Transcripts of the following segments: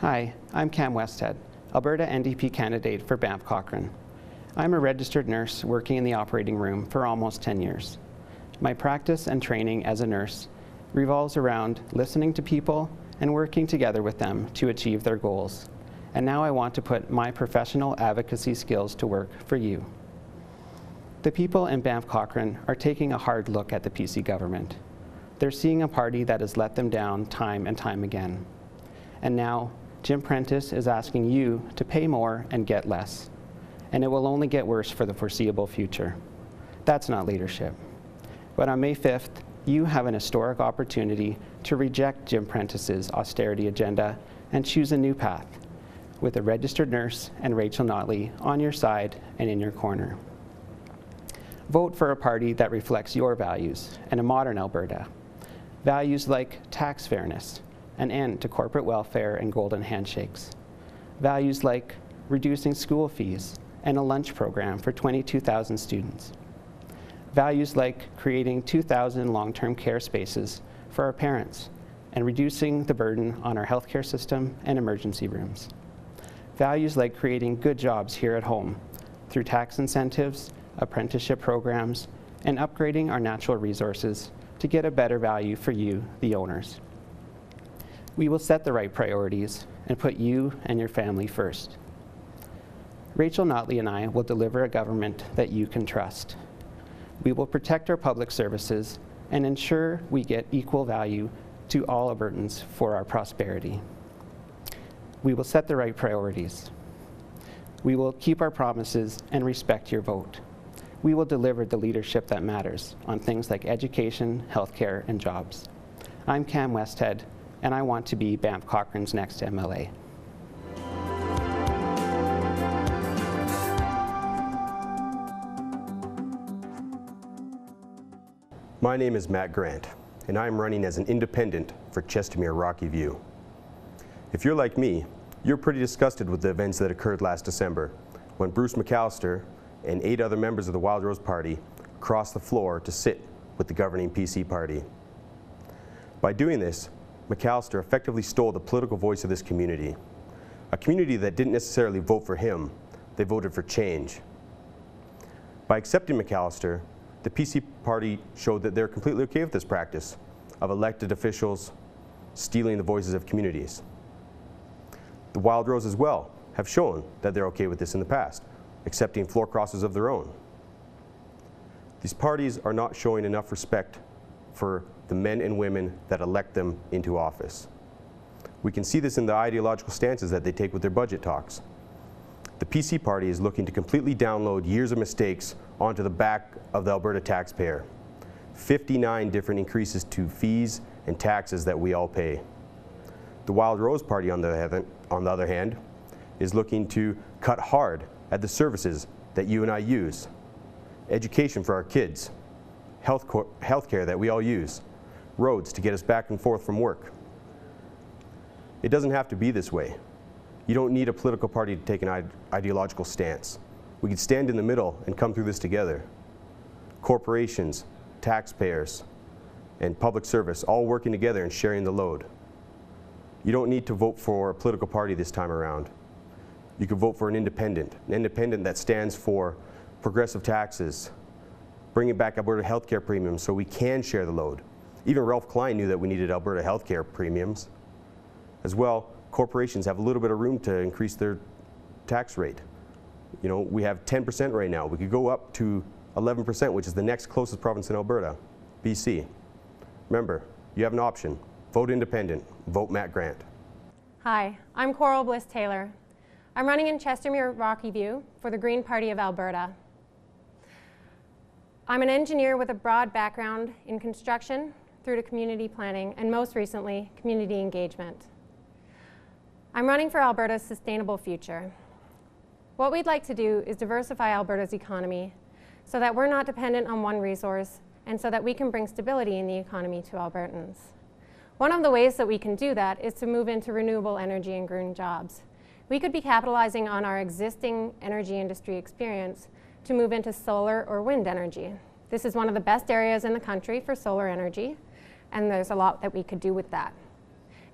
Hi, I'm Cam Westhead, Alberta NDP candidate for Banff Cochrane. I'm a registered nurse working in the operating room for almost 10 years. My practice and training as a nurse revolves around listening to people and working together with them to achieve their goals. And now I want to put my professional advocacy skills to work for you. The people in Banff Cochrane are taking a hard look at the PC government. They're seeing a party that has let them down time and time again. And now, Jim Prentice is asking you to pay more and get less. And it will only get worse for the foreseeable future. That's not leadership. But on May 5th, you have an historic opportunity to reject Jim Prentice's austerity agenda and choose a new path, with a registered nurse and Rachel Notley on your side and in your corner. Vote for a party that reflects your values and a modern Alberta. Values like tax fairness, an end to corporate welfare and golden handshakes. Values like reducing school fees and a lunch program for 22,000 students. Values like creating 2,000 long-term care spaces for our parents and reducing the burden on our healthcare system and emergency rooms. Values like creating good jobs here at home through tax incentives, apprenticeship programs, and upgrading our natural resources to get a better value for you, the owners. We will set the right priorities and put you and your family first. Rachel Notley and I will deliver a government that you can trust. We will protect our public services and ensure we get equal value to all Albertans for our prosperity. We will set the right priorities. We will keep our promises and respect your vote. We will deliver the leadership that matters on things like education, healthcare, and jobs. I'm Cam Westhead, and I want to be Banff Cochrane's next MLA. My name is Matt Grant, and I am running as an independent for Chestermere Rocky View. If you're like me, you're pretty disgusted with the events that occurred last December, when Bruce McAllister and 8 other members of the Wild Rose Party crossed the floor to sit with the governing PC party. By doing this, McAllister effectively stole the political voice of this community, a community that didn't necessarily vote for him, they voted for change. By accepting McAllister, the PC party showed that they're completely okay with this practice of elected officials stealing the voices of communities. The Wild Rose as well have shown that they're okay with this in the past, accepting floor crosses of their own. These parties are not showing enough respect for the men and women that elect them into office. We can see this in the ideological stances that they take with their budget talks. The PC party is looking to completely download years of mistakes onto the back of the Alberta taxpayer. 59 different increases to fees and taxes that we all pay. The Wild Rose Party, on the other hand, is looking to cut hard at the services that you and I use. Education for our kids, healthcare that we all use, roads to get us back and forth from work. It doesn't have to be this way. You don't need a political party to take an ideological stance. We can stand in the middle and come through this together. Corporations, taxpayers, and public service all working together and sharing the load. You don't need to vote for a political party this time around. You can vote for an independent that stands for progressive taxes, bringing back Alberta healthcare premiums so we can share the load. Even Ralph Klein knew that we needed Alberta healthcare premiums. As well, corporations have a little bit of room to increase their tax rate. You know, we have 10% right now. We could go up to 11%, which is the next closest province in Alberta, BC. Remember, you have an option. Vote independent. Vote Matt Grant. Hi, I'm Coral Bliss Taylor. I'm running in Chestermere Rocky View for the Green Party of Alberta. I'm an engineer with a broad background in construction through to community planning and most recently, community engagement. I'm running for Alberta's sustainable future. What we'd like to do is diversify Alberta's economy so that we're not dependent on one resource and so that we can bring stability in the economy to Albertans. One of the ways that we can do that is to move into renewable energy and green jobs. We could be capitalizing on our existing energy industry experience to move into solar or wind energy. This is one of the best areas in the country for solar energy, and there's a lot that we could do with that.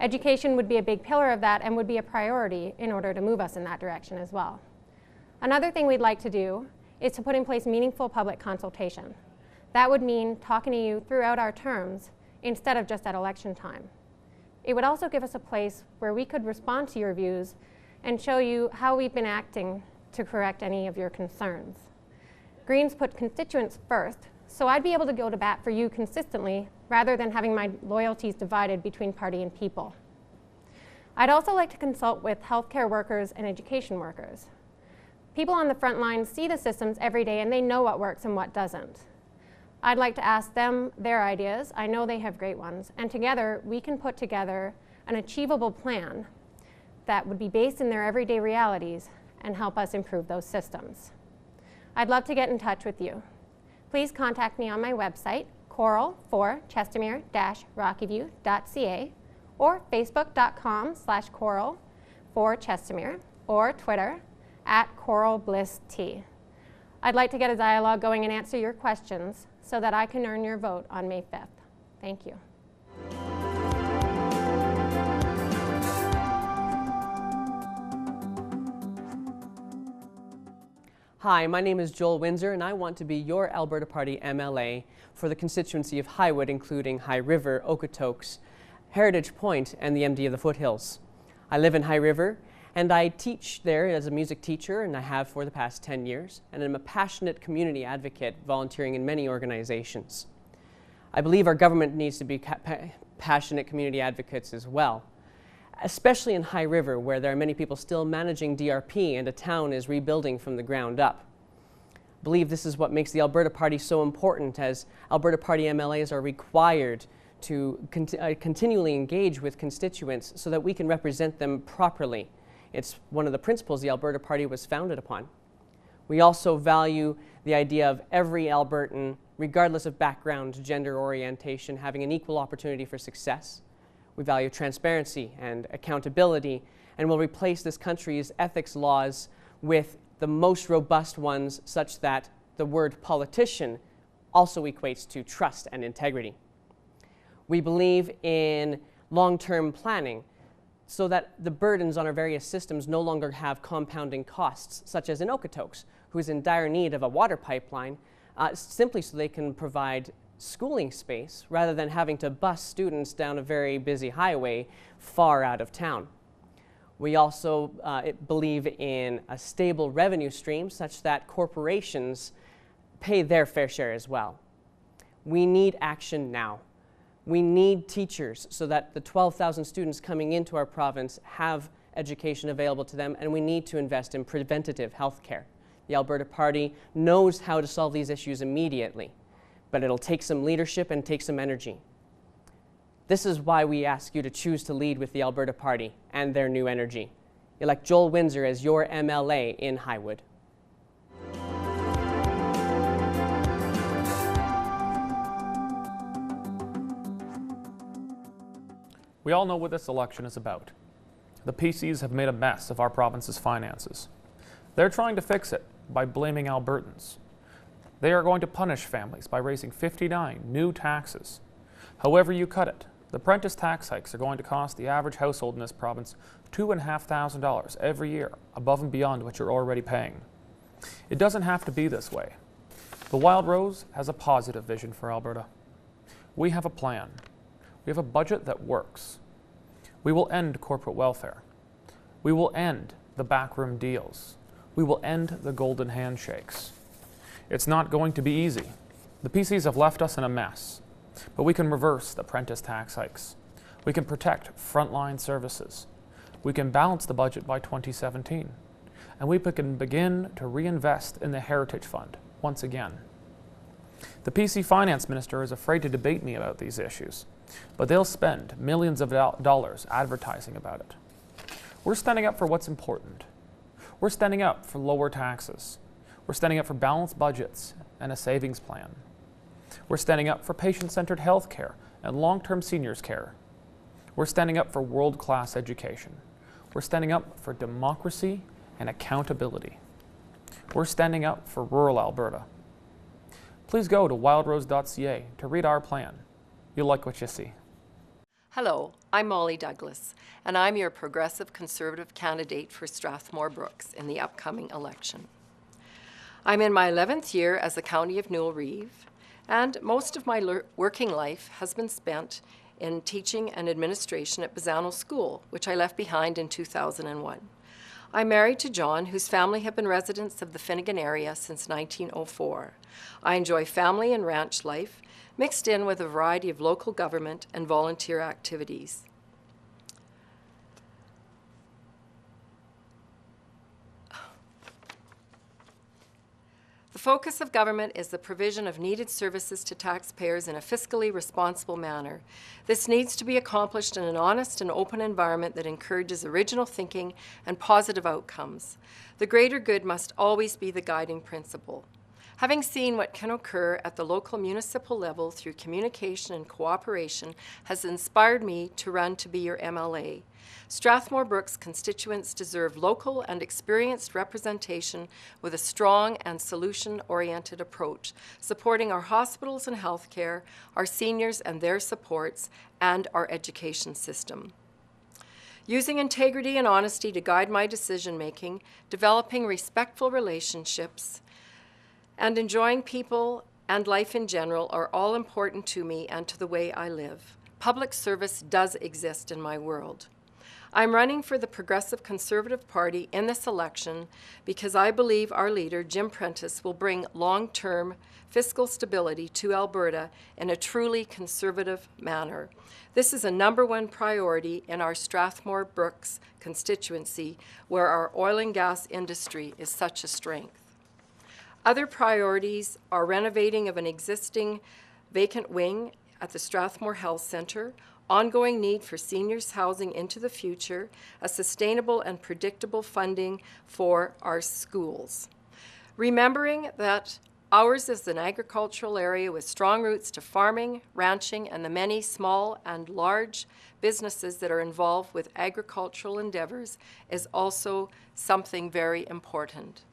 Education would be a big pillar of that and would be a priority in order to move us in that direction as well. Another thing we'd like to do is to put in place meaningful public consultation. That would mean talking to you throughout our terms instead of just at election time. It would also give us a place where we could respond to your views and show you how we've been acting to correct any of your concerns. Greens put constituents first, so I'd be able to go to bat for you consistently rather than having my loyalties divided between party and people. I'd also like to consult with healthcare workers and education workers. People on the front lines see the systems every day and they know what works and what doesn't. I'd like to ask them their ideas. I know they have great ones, and together we can put together an achievable plan that would be based in their everyday realities and help us improve those systems. I'd love to get in touch with you. Please contact me on my website, coral4chestermere-rockyview.ca, or facebook.com/coral4chestermere, or Twitter @coralblisst. I'd like to get a dialogue going and answer your questions so that I can earn your vote on May 5th. Thank you. Hi, my name is Joel Windsor, and I want to be your Alberta Party MLA for the constituency of Highwood, including High River, Okotoks, Heritage Point, and the MD of the Foothills. I live in High River, and I teach there as a music teacher, and I have for the past 10 years, and I'm a passionate community advocate volunteering in many organizations. I believe our government needs to be passionate community advocates as well, especially in High River, where there are many people still managing DRP and a town is rebuilding from the ground up. I believe this is what makes the Alberta Party so important, as Alberta Party MLAs are required to continually engage with constituents so that we can represent them properly. It's one of the principles the Alberta Party was founded upon. We also value the idea of every Albertan, regardless of background, gender orientation, having an equal opportunity for success. We value transparency and accountability, and will replace this country's ethics laws with the most robust ones, such that the word politician also equates to trust and integrity. We believe in long-term planning so that the burdens on our various systems no longer have compounding costs, such as in Okotoks, who is in dire need of a water pipeline, simply so they can provide schooling space rather than having to bus students down a very busy highway far out of town. We also believe in a stable revenue stream such that corporations pay their fair share as well. We need action now. We need teachers so that the 12,000 students coming into our province have education available to them, and we need to invest in preventative health care. The Alberta Party knows how to solve these issues immediately, but it'll take some leadership and take some energy. This is why we ask you to choose to lead with the Alberta Party and their new energy. Elect Joel Windsor as your MLA in Highwood. We all know what this election is about. The PCs have made a mess of our province's finances. They're trying to fix it by blaming Albertans. They are going to punish families by raising 59 new taxes. However you cut it, the apprentice tax hikes are going to cost the average household in this province $2,500 every year, above and beyond what you're already paying. It doesn't have to be this way. The Wild Rose has a positive vision for Alberta. We have a plan. We have a budget that works. We will end corporate welfare. We will end the backroom deals. We will end the golden handshakes. It's not going to be easy. The PCs have left us in a mess, but we can reverse the apprentice tax hikes. We can protect frontline services. We can balance the budget by 2017, and we can begin to reinvest in the Heritage Fund once again. The PC Finance Minister is afraid to debate me about these issues, but they'll spend millions of dollars advertising about it. We're standing up for what's important. We're standing up for lower taxes. We're standing up for balanced budgets and a savings plan. We're standing up for patient-centered health care and long-term seniors care. We're standing up for world-class education. We're standing up for democracy and accountability. We're standing up for rural Alberta. Please go to wildrose.ca to read our plan. You'll like what you see. Hello, I'm Molly Douglas, and I'm your Progressive Conservative candidate for Strathmore Brooks in the upcoming election. I'm in my 11th year as the County of Newell-Reeve, and most of my working life has been spent in teaching and administration at Bazzano School, which I left behind in 2001. I'm married to John, whose family have been residents of the Finnegan area since 1904. I enjoy family and ranch life, mixed in with a variety of local government and volunteer activities. The focus of government is the provision of needed services to taxpayers in a fiscally responsible manner. This needs to be accomplished in an honest and open environment that encourages original thinking and positive outcomes. The greater good must always be the guiding principle. Having seen what can occur at the local municipal level through communication and cooperation has inspired me to run to be your MLA. Strathmore Brooks constituents deserve local and experienced representation with a strong and solution-oriented approach, supporting our hospitals and healthcare, our seniors and their supports, and our education system. Using integrity and honesty to guide my decision-making, developing respectful relationships, and enjoying people and life in general are all important to me and to the way I live. Public service does exist in my world. I'm running for the Progressive Conservative Party in this election because I believe our leader, Jim Prentice, will bring long-term fiscal stability to Alberta in a truly conservative manner. This is a #1 priority in our Strathmore Brooks constituency, where our oil and gas industry is such a strength. Other priorities are renovating of an existing vacant wing at the Strathmore Health Centre, ongoing need for seniors housing into the future, a sustainable and predictable funding for our schools. Remembering that ours is an agricultural area with strong roots to farming, ranching, and the many small and large businesses that are involved with agricultural endeavors is also something very important.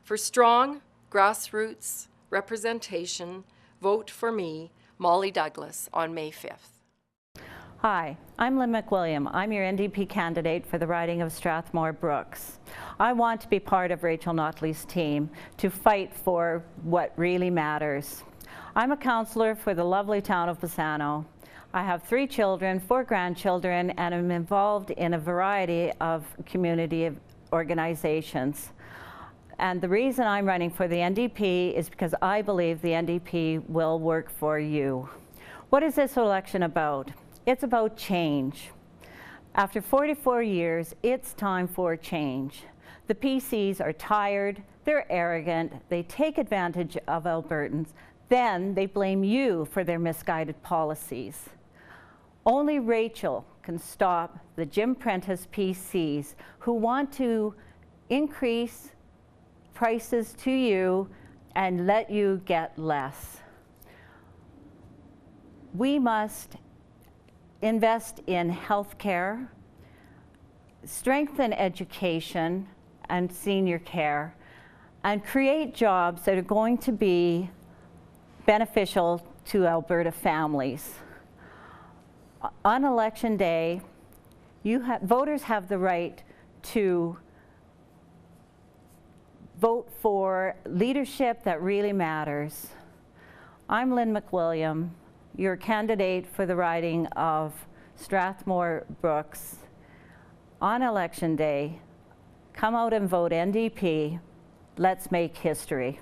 For strong grassroots representation, vote for me, Molly Douglas, on May 5th. Hi, I'm Lynn McWilliam. I'm your NDP candidate for the riding of Strathmore Brooks. I want to be part of Rachel Notley's team to fight for what really matters. I'm a councillor for the lovely town of Bazzano. I have 3 children, 4 grandchildren, and I'm involved in a variety of community organizations. And the reason I'm running for the NDP is because I believe the NDP will work for you. What is this election about? It's about change. After 44 years, it's time for change. The PCs are tired, they're arrogant, they take advantage of Albertans, then they blame you for their misguided policies. Only Rachel can stop the Jim Prentice PCs who want to increase prices to you and let you get less. We must invest in healthcare, strengthen education and senior care, and create jobs that are going to be beneficial to Alberta families. On election day, voters have the right to vote for leadership that really matters. I'm Lynn McWilliam, your candidate for the riding of Strathmore Brooks. On election day, come out and vote NDP. Let's make history.